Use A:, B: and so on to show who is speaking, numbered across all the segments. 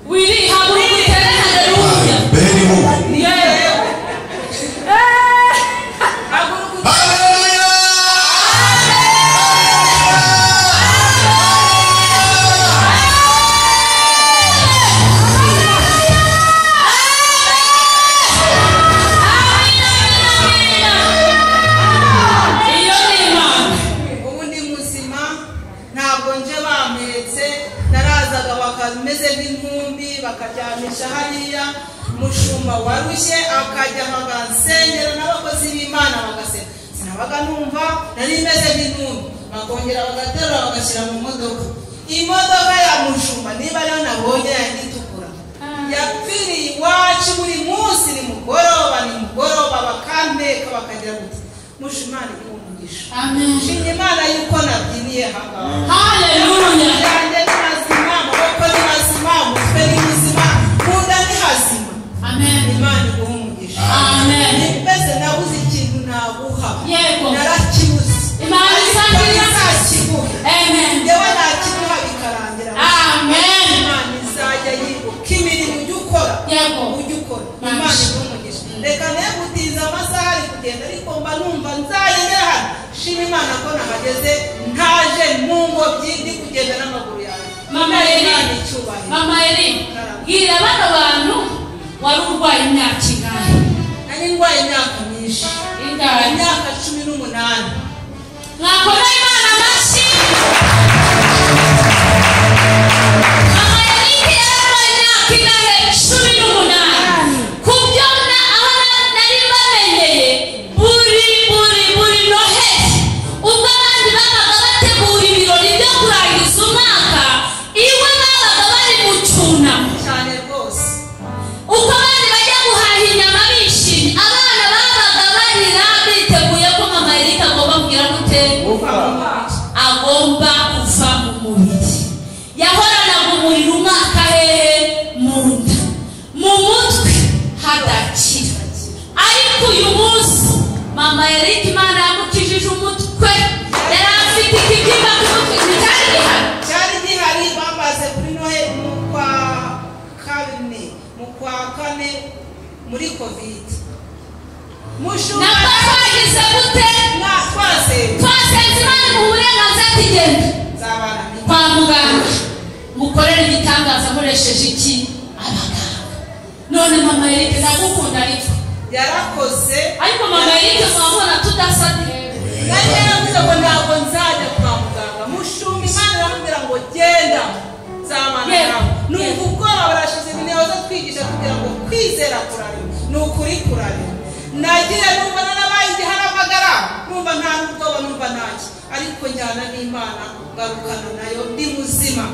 A: Wili haburutere haleluya.
B: Beni Mungu.
C: Bakajyamisha hariya mushumba warushye akajya bagasenyera n'abakozi b'Imana bagasenya. Sinabaga numva nari meze nk'intumbi, bakongera bagaterura bagashyira mu modoka. Imodoka ya mushumba niba rero nabonye yanditukura yapfiriye iwacu buri munsi ni mugoroba bakambeka bakagira gute mushimani umugisha. Amen. Shinga Imana yuko nabyiniye hanga. Haleluya. Yanjye n'azima maboko n'azima mutwe n'izima munda n'azima. Amen. Imana umugisha. Amen. Mbese nabuze ikintu naguha. Yego. Narakibuze. Imana izangira ntakibuhe. Amen. Yewe nakibuha bikarangira. Amen. Imana izajya yibuka imirimo ujya ukora. Yego. Ujya ukora. Imana umugisha. Reka negutiza amasaha ari kugenda ariko mba numva nzayegera hano. Shima Imana ko nahageze ntaje mu ngobyi ndi kugenda n'amaguru yawe. Mama Eri gira bano bantu wari urwaye imyaka ingahe? Nari ndwaye imyaka myinshi. Ingahe? Imyaka 18. Mwakomeye Imana amashyi. Mama Eri yarwaye imyaka ingahe? 18. Kubyona aho nari bamenyeye buri noheli ubwo abandi babaga bategura ibirori byo kurangiza umwaka iwe babaga bari mu cyunamo cyane rwose. Uko abandi bajya guhaha inyama bishimye abana babaga barira biteguye ko mama Erika agomba kugira gute agomba kuva mu mubiri. Yahoranaga umuriro umwaka hehe mu nda mu mutwe hadakira. Ariko uyu munsi mama Erika Imana yamukijije umutwe. Yari afite ikibyimba ku mutwe cyari gihari bamaze kuri Noheli mu kwa kane muri Covid. Mushumba twagize gute? Twasenze Imana mu burenganzira tigenda kwa muganga mukorera ibitangaza muresheje iki abaganga. None mama Erika ndagukunda ariko yarakoze ariko mama Erika mwabona tudasane. Nari yaravuze ngo ntabwo nzajya kwa muganga. Mushumba Imana iramubwira ngo genda nzamana nawe. Numva ubwoba barashize ibintu zo twigisha kugira ngo kwizera kurarira ni ukuri kurarira. Nagira numva n'abaye igiharamagara numva nta n'ubwoba numva ntacyo ariko njyana n'Imana ngarukana nayo ndi muzima.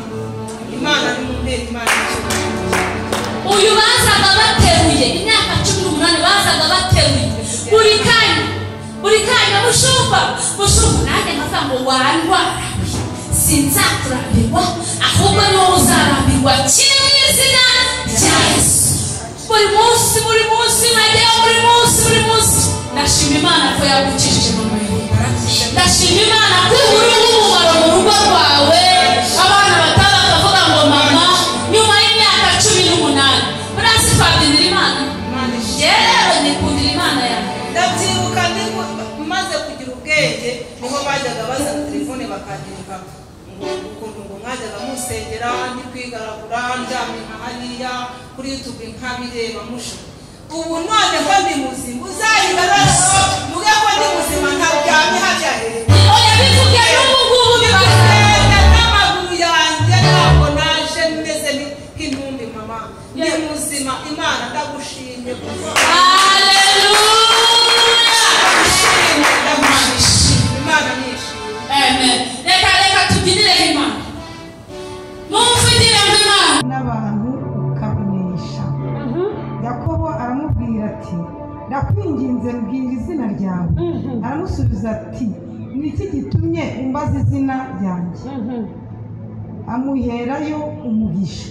C: Imana ni mumpera Imana icyubahiro. Uyu bazaga bateruye imyaka 18 bazaga bateruye buri kanya mushumba nanjye nkavuga ngo warwara sinzakurambirwa ahubwo ni wowe uzarambirwa kiri mu izina rya Yesu. Buri munsi najyayo buri munsi ndashima Imana ko yagukijije mama Erika. Ndashima Imana ko uri umumaro mu rugo rwawe abana bataba bakavuga ngo mama nyuma y'imyaka 18 murasi twabyinira Imana. Rero nikundira Imana yawe. Ndabyibuka maze kugira ubwenge niho bajyaga baza telefone bakandika ukuntu ngo mwajyaga musengera ndi kwigaragura njyamye hariya kuri YouTube nkabireba musha. Ubu none ko ndi muzima uzayibara muge ko ndi muzima ntaryamye hajya hehe. Oya bivuge n'ubugubu bibagenda n'amaguru yanjye ntabwo naje meze nk'intumbi mama. Ni muzima Imana ndagushimye kuko haleluya. Imana nishimye. Amen. Reka tubyinire Imana. Mumvugire Imana n'abantu ukabonesha. Yakobo aramubwira ati ndakwinginze mbwira izina ryawe. Aramusubiza ati niki gitumye umbaza izina ryanjye? Amuherayo umugisha.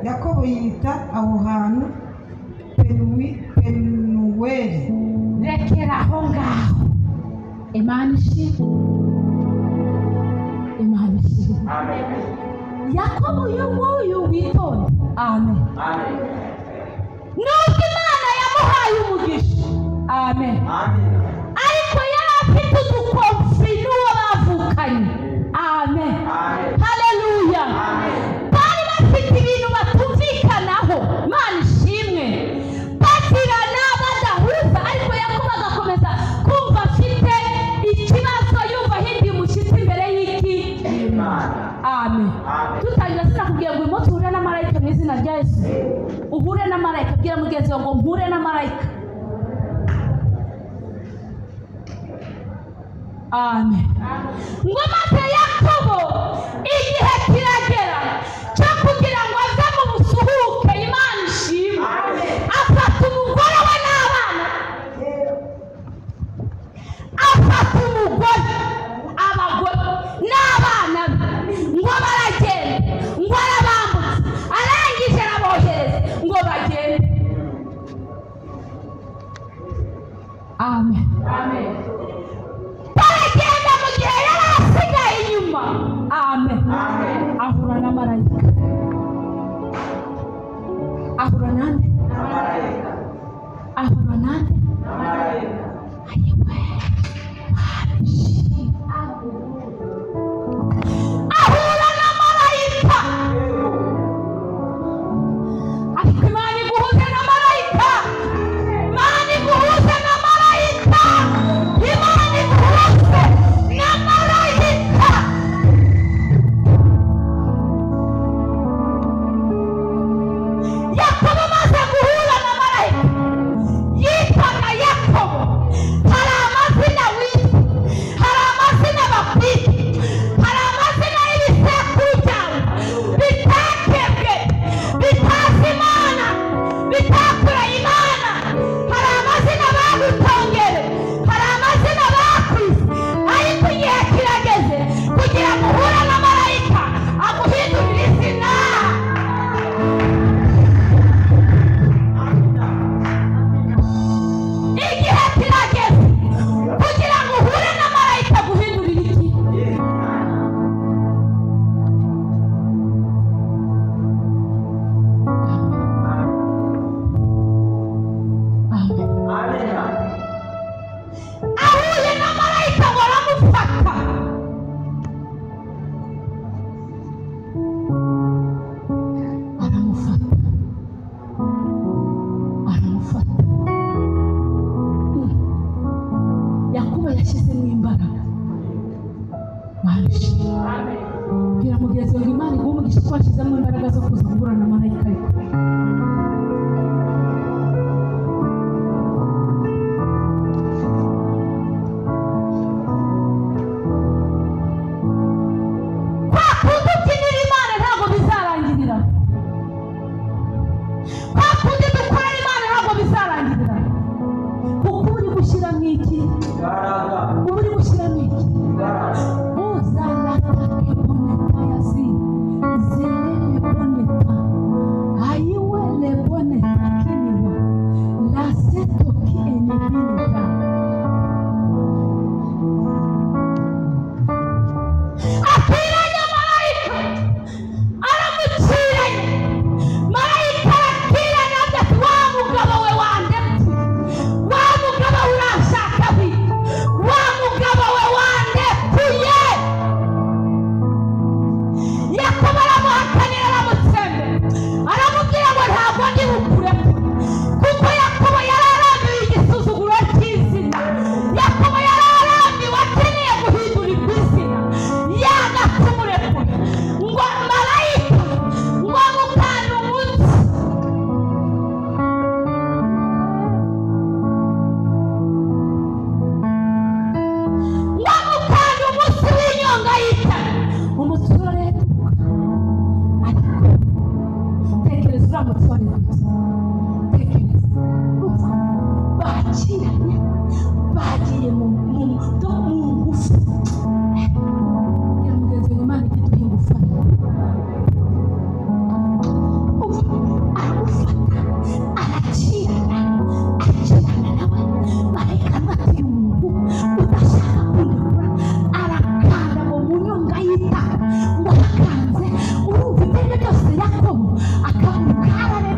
C: Yakobo yita aho hantu Penuweli. Rekera aho ngaho. Imana ishimwe. Yakobo uyu witonde. Amen.
B: nubwo Imana yamuhaye umugisha amen ariko yari afite udukonfuri n'uwo bavukanye amen haleluya bari bafite ibintu batumvikanaho Imana ishimwe bagirana badahuza ariko Yakobo agakomeza kumva afite ikibazo yumva ahindiye umushyitsi imbere y'iki amen tutangira sinakubwiye ngo umunsi uhure na marayika mu izina rya Yesu uhure na marayika bwira mugenzi wawe ngo mpure na marayika amen ngo maze Yakobo igihe kiragera cyo kugira ngo ave mu busuhuke Imana ishimwe afata umugore we n'abana afata umugore abagore n'abana ngo baragenda ngo arabambutse arangije arabohereza ngo bagende amen baragenda mu gihe yari asigaye inyuma amen ahura na marayika ahura nande ahura nande ayiwe ahura na marayika ariko Imana iguhuze na marayika Imana iguhuze na marayika Imana iguhuze na marayika Yakobo maze guhura na marayika yitwaga Yakobo hari amazina witwa hari amazina bakwita hari amazina y'ibisekuru byawe bitakebwe bitazi Imana bitakura Imana hari amazina bagutongere hari amazina bakwise ariko igihe kirageze kugira ngo uhure na marayika aguhindurire izina igihe kirageze kugira ngo uhure na marayika aguhindurire iki ahuye na marayika ngo aramufata aramufata Yakobo yashyizemo imbaraga baje bwira mugenzi wawe Imana iguhe umugisha ko washyizemo imbaraga zo kuza guhura na marayika ariko kwa kundi ubyinira Imana ntabwo bizarangirira kwa kundi dukorera Imana ntabwo bizarangirira kuko uri gushyiramo iki uri gushyiramo iki uzanatake boneta yasi zelele boneta ayiwe le boneta kiniwa la seto ki enibinita akwiranye marayika aramuciranye marayika arakiranye ati wa mugabo we wandepfuye wa mugabo we urashaka biki wa mugabo we wandepfuye Yakobo aramuhakanira aramutsembe aramubwira ngo ntabwo ndi bukureke kuko Yakobo yari arambiwe igisuzuguro cy'izina Yakobo yari arambiwe akeneye guhindurirwa izina yagakumurekura ngo marayika ngo amukane umunsi ngo amukane umunsi w'inyonga yitana umusore ariko tekereza uramutse waregutse tekereza urumva bakiranye bagiye mu ngufu ya mugenzi wawe Imana ijye iduha ingufu aragufata arakirana nawe marayika ati uyu muntu udashaka kwiyahura arakanda ngo mu nyonga y'itaka ngo arakanze urumva ibyo byose Yakobo akabura karare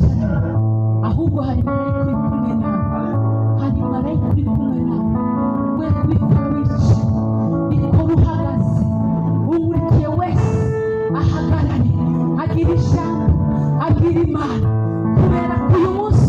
B: wicaranye ahubwo hari marayika uri kumwe nawe hari marayika uri kumwe nawe we kubikora wicaye bikora uhagaze umurikiye wese ahagarare agira ijambo agira Imana kubera ko uyu munsi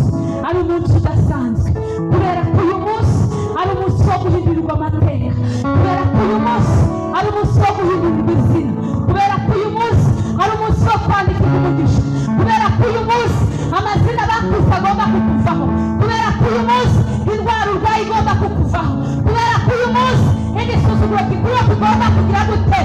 B: ari umunsi udasanzwe kubera ko uyu munsi ari umunsi wo guhindurirwa amateka kubera ko uyu munsi ari umunsi wo guhindurirwa izina kubera ko uyu munsi ari umunsi wo kwandikirwa umugisha kubera ko uyu munsi amazina bakuze agomba kukuvaho kubera ko uyu munsi indwara urwaye igomba kukuvaho kubera ko uyu munsi igisuzuguro gikwiye kugomba kugira gute